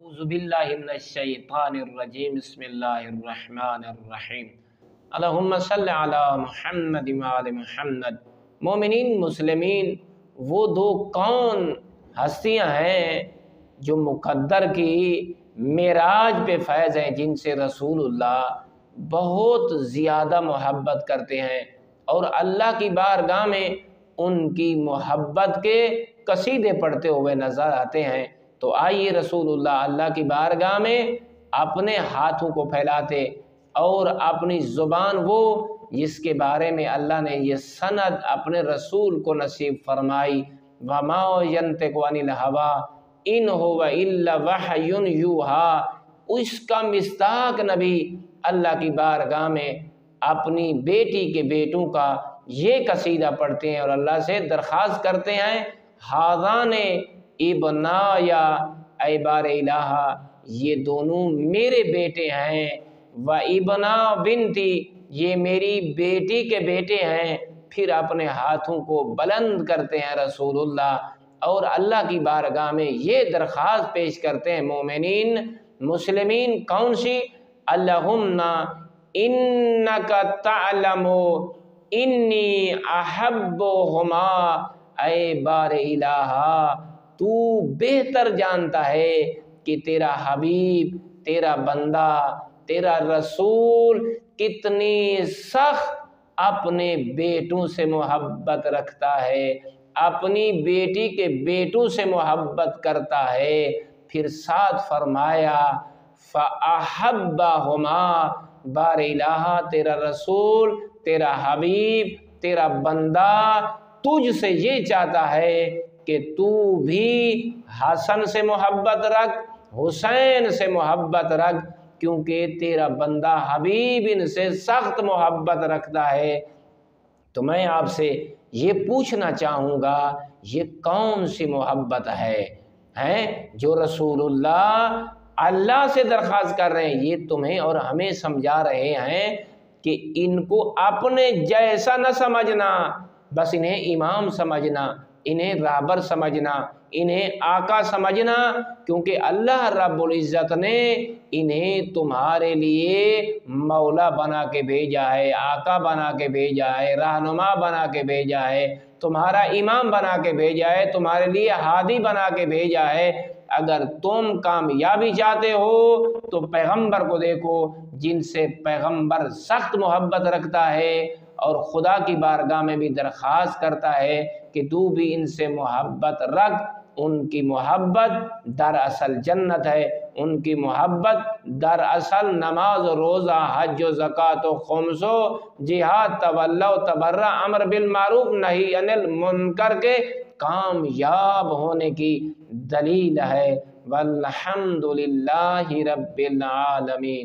اعوذ باللہ من الشیطان الرجیم بسم اللہ الرحمن الرحیم اللہم صلی علی محمد وعلی محمد۔ مومنین مسلمین، وہ دو کون ہستیاں ہیں جو مقدر کی معراج پہ فائز ہیں، جن سے رسول اللہ بہت زیادہ محبت کرتے ہیں اور اللہ کی بارگاہ میں ان کی محبت کے قصیدے پڑھتے ہوئے نظر آتے ہیں۔ تو آئیے رسول اللہ کی بارگاہ میں اپنے ہاتھوں کو پھیلاتے اور اپنی زبان وہ جس کے بارے میں اللہ نے یہ سند اپنے رسول کو نصیب فرمائی، وَمَا يَنطِقُ عَنِ الْهَوَىٰ إِنْ هُوَ إِلَّا وَحْيٌ يُوحَىٰ۔ اس کا مصداق نبی اللہ کی بارگاہ میں اپنی بیٹی کے بیٹوں کا یہ قصیدہ پڑھتے ہیں اور اللہ سے درخواست کرتے ہیں، ہذان ابنایا اے بار الہ، یہ دونوں میرے بیٹے ہیں، و ابنا بنتی، یہ میری بیٹی کے بیٹے ہیں۔ پھر اپنے ہاتھوں کو بلند کرتے ہیں رسول اللہ اور اللہ کی بارگاہ میں یہ درخواست پیش کرتے ہیں۔ مومنین مسلمین کون سی؟ اللہم انک تعلم انی احبہما، اے بار الہ تو بہتر جانتا ہے کہ تیرا حبیب، تیرا بندہ، تیرا رسول کتنی سخت اپنے بیٹوں سے محبت رکھتا ہے، اپنی بیٹی کے بیٹوں سے محبت کرتا ہے۔ پھر ساتھ فرمایا فَأَحَبَّهُمَا، بار الہ تیرا رسول، تیرا حبیب، تیرا بندہ تجھ سے یہ چاہتا ہے کہ تو بھی حسن سے محبت رکھ، حسین سے محبت رکھ، کیونکہ تیرا بندہ حبیب ان سے سخت محبت رکھتا ہے۔ تو میں آپ سے یہ پوچھنا چاہوں گا، یہ کون سی محبت ہے جو رسول اللہ سے درخواست کر رہے ہیں؟ یہ تمہیں اور ہمیں سمجھا رہے ہیں کہ ان کو اپنے جیسا نہ سمجھنا، بس انہیں امام سمجھنا، انہیں رہبر سمجھنا، انہیں آقا سمجھنا، کیونکہ اللہ رب العزت نے انہیں تمہارے لیے مولا بنا کے بھیجا ہے، آقا بنا کے بھیجا ہے، رہنما بنا کے بھیجا ہے، تمہارا امام بنا کے بھیجا ہے، تمہارے لیے ہادی بنا کے بھیجا ہے۔ اگر تم کامیابی چاہتے ہو تو پیغمبر کو دیکھو، جن سے پیغمبر سخت محبت رکھتا ہے اور خدا کی بارگاہ میں بھی درخواست کرتا ہے کہ تو بھی ان سے محبت رکھ۔ ان کی محبت دراصل جنت ہے، ان کی محبت دراصل نماز و روزہ، حج و زکوٰۃ و خمس و جہاد، تولی و تبرع، امر بالمعروف نہی عن المنکر کے کامیاب ہونے کی دلیل ہے۔ والحمد للہ رب العالمین۔